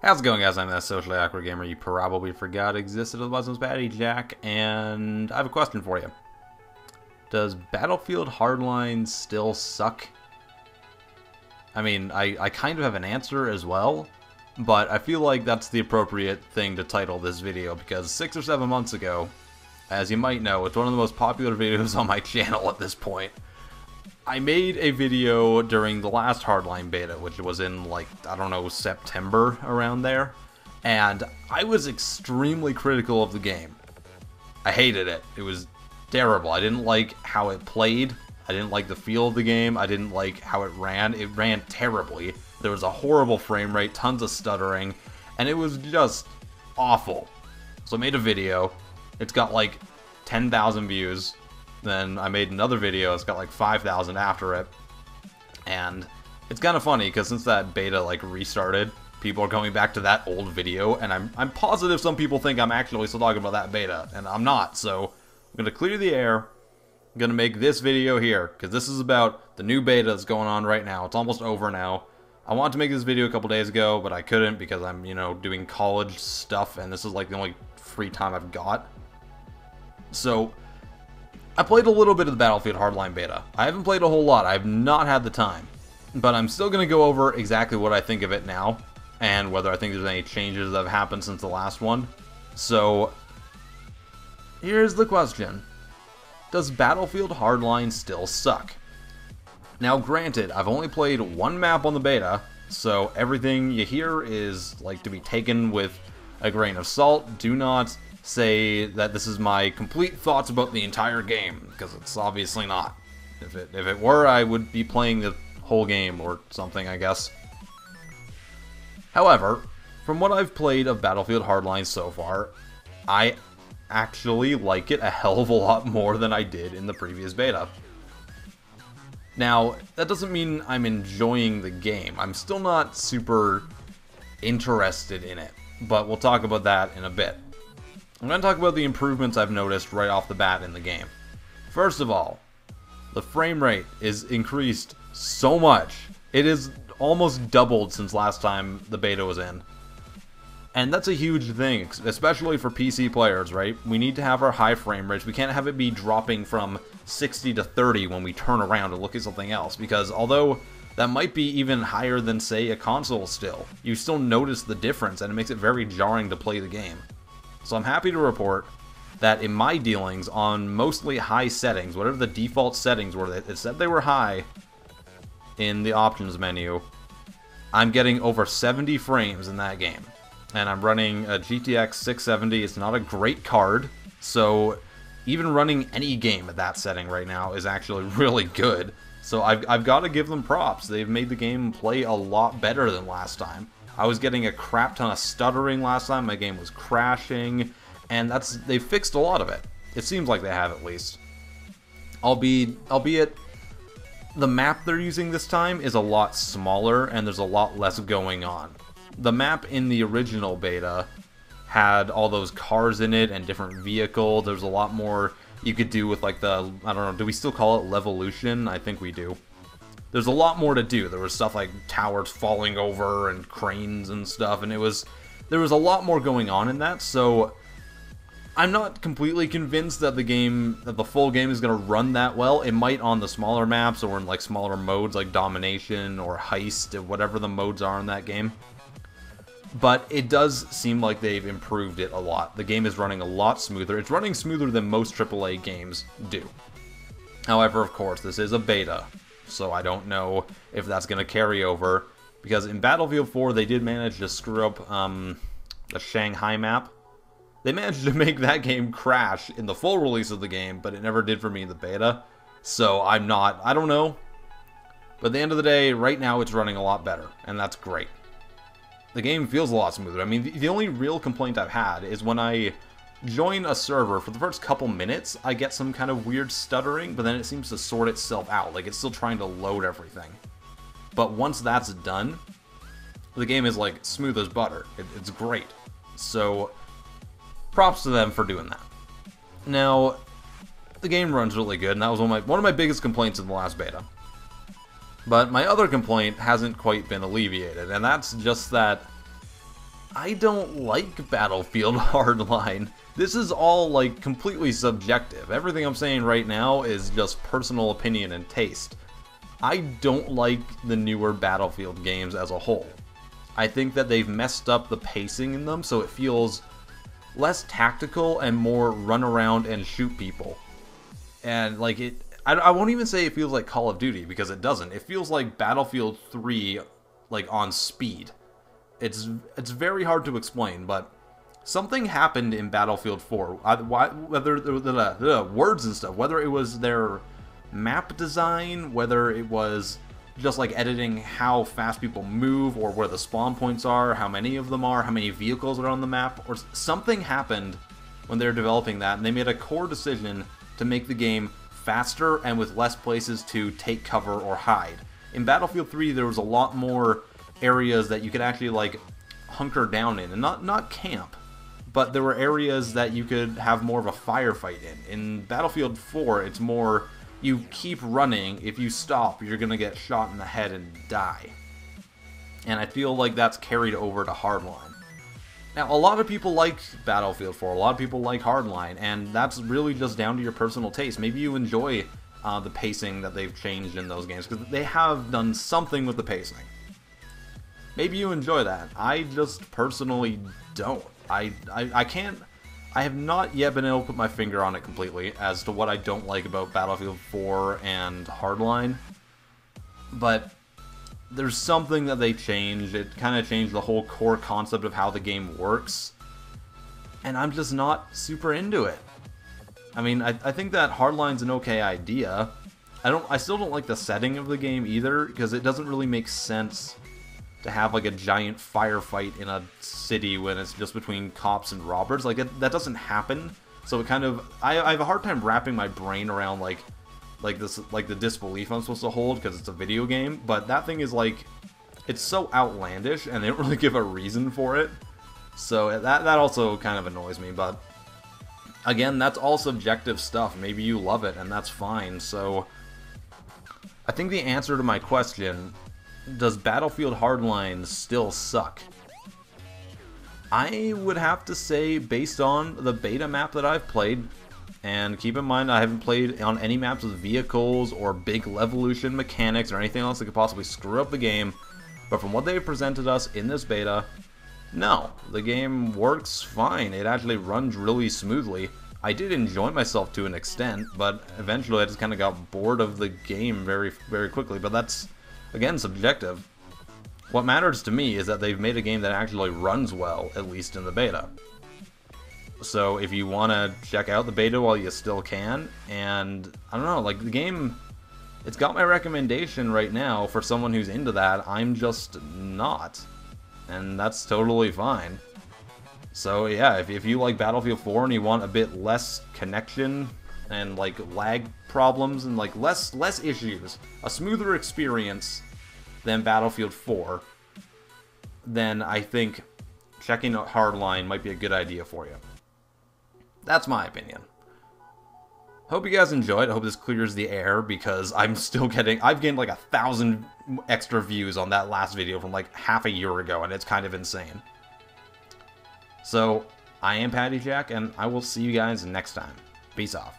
How's it going, guys? I'm that socially awkward gamer you probably forgot existed, otherwise known as IAmPattyJack, and I have a question for you. Does Battlefield Hardline still suck? I mean, I kind of have an answer as well, but I feel like that's the appropriate thing to title this video, because 6 or 7 months ago, as you might know, it's one of the most popular videos on my channel at this point. I made a video during the last Hardline beta, which was in, like, I don't know, September, around there, and I was extremely critical of the game. I hated it. It was terrible. I didn't like how it played. I didn't like the feel of the game. I didn't like how it ran. It ran terribly. There was a horrible frame rate, tons of stuttering, and it was just awful. So I made a video. It's got like 10,000 views. Then I made another video, it's got like 5,000 after it, and it's kind of funny because since that beta like restarted, people are going back to that old video, and I'm positive some people think I'm actually still talking about that beta, and I'm not. So I'm gonna clear the air. I'm gonna make this video here because this is about the new beta that's going on right now. It's almost over now. I wanted to make this video a couple days ago, but I couldn't because I'm, you know, doing college stuff, and this is like the only free time I've got. So I played a little bit of the Battlefield Hardline beta. I haven't played a whole lot. I have not had the time. But I'm still going to go over exactly what I think of it now, and whether I think there's any changes that have happened since the last one. So, here's the question. Does Battlefield Hardline still suck? Now, granted, I've only played one map on the beta, so everything you hear is like to be taken with a grain of salt. Do not say that this is my complete thoughts about the entire game, because it's obviously not. If it were, I would be playing the whole game or something, I guess. However, from what I've played of Battlefield Hardline so far, I actually like it a hell of a lot more than I did in the previous beta. Now, that doesn't mean I'm enjoying the game. I'm still not super interested in it, but we'll talk about that in a bit. I'm going to talk about the improvements I've noticed right off the bat in the game. First of all, the frame rate is increased so much. It is almost doubled since last time the beta was in. And that's a huge thing, especially for PC players, right? We need to have our high frame rates. We can't have it be dropping from 60 to 30 when we turn around and look at something else, because although that might be even higher than, say, a console still, you still notice the difference, and it makes it very jarring to play the game. So I'm happy to report that in my dealings on mostly high settings, whatever the default settings were, it said they were high in the options menu, I'm getting over 70 frames in that game. And I'm running a GTX 670. It's not a great card, so even running any game at that setting right now is actually really good. So I've got to give them props. They've made the game play a lot better than last time. I was getting a crap ton of stuttering last time, my game was crashing, and they've fixed a lot of it. It seems like they have, at least. Albeit, the map they're using this time is a lot smaller, and there's a lot less going on. The map in the original beta had all those cars in it, and different vehicles. There's a lot more you could do with, like, the, I don't know, do we still call it Levolution? I think we do. There's a lot more to do. There was stuff like towers falling over and cranes and stuff, and there was a lot more going on in that, so I'm not completely convinced that the full game is going to run that well. It might on the smaller maps or in like smaller modes like Domination or Heist, or whatever the modes are in that game. But it does seem like they've improved it a lot. The game is running a lot smoother. It's running smoother than most AAA games do. However, of course, this is a beta, so I don't know if that's going to carry over, because in Battlefield 4 they did manage to screw up the Shanghai map. They managed to make that game crash in the full release of the game, but it never did for me in the beta, so I don't know. But at the end of the day, right now it's running a lot better, and that's great. The game feels a lot smoother. I mean, the only real complaint I've had is when I join a server, for the first couple minutes, I get some kind of weird stuttering, but then it seems to sort itself out. Like, it's still trying to load everything. But once that's done, the game is, like, smooth as butter. It's great. So, props to them for doing that. Now, the game runs really good, and that was one of my biggest complaints in the last beta. But my other complaint hasn't quite been alleviated, and that's just that I don't like Battlefield Hardline. This is all, like, completely subjective. Everything I'm saying right now is just personal opinion and taste. I don't like the newer Battlefield games as a whole. I think that they've messed up the pacing in them, so it feels less tactical and more run around and shoot people. And, like, I won't even say it feels like Call of Duty, because it doesn't. It feels like Battlefield 3, like, on speed. It's very hard to explain, but something happened in Battlefield 4. Whether the words and stuff, whether it was their map design, whether it was just like editing how fast people move, or where the spawn points are, how many of them are, how many vehicles are on the map, or something happened when they were developing that, and they made a core decision to make the game faster and with less places to take cover or hide. In Battlefield 3, there was a lot more areas that you could actually like hunker down in, and not camp, but there were areas that you could have more of a firefight in. In Battlefield 4, it's more you keep running. If you stop, you're gonna get shot in the head and die. And I feel like that's carried over to Hardline. Now, a lot of people like Battlefield 4, a lot of people like Hardline, and that's really just down to your personal taste. Maybe you enjoy the pacing that they've changed in those games, because they have done something with the pacing. Maybe you enjoy that. I just personally don't. I can't... I have not yet been able to put my finger on it completely as to what I don't like about Battlefield 4 and Hardline. But there's something that they changed. It kind of changed the whole core concept of how the game works. And I'm just not super into it. I mean, I think that Hardline's an okay idea. I still don't like the setting of the game either, because it doesn't really make sense to have like a giant firefight in a city when it's just between cops and robbers. Like that doesn't happen. So it kind of I have a hard time wrapping my brain around like the disbelief I'm supposed to hold, because it's a video game. But that thing is like, it's so outlandish and they don't really give a reason for it. So that also kind of annoys me. But again, that's all subjective stuff. Maybe you love it and that's fine. So I think the answer to my question, does Battlefield Hardline still suck? I would have to say, based on the beta map that I've played, and keep in mind I haven't played on any maps with vehicles or big levolution mechanics or anything else that could possibly screw up the game, but from what they've presented us in this beta, no, the game works fine. It actually runs really smoothly. I did enjoy myself to an extent, but eventually I just kind of got bored of the game very, very quickly, but that's, again, subjective. What matters to me is that they've made a game that actually runs well, at least in the beta. So if you want to check out the beta while you still can, and I don't know, like the game, it's got my recommendation right now for someone who's into that. I'm just not, and that's totally fine. So yeah, if you like Battlefield 4 and you want a bit less connection and like lag problems and like less issues, a smoother experience than Battlefield 4, then I think checking out Hardline might be a good idea for you. That's my opinion. Hope you guys enjoyed. I hope this clears the air, because I've gained like 1,000 extra views on that last video from like half a year ago, and it's kind of insane. So, I am PattyJack, and I will see you guys next time. Peace off.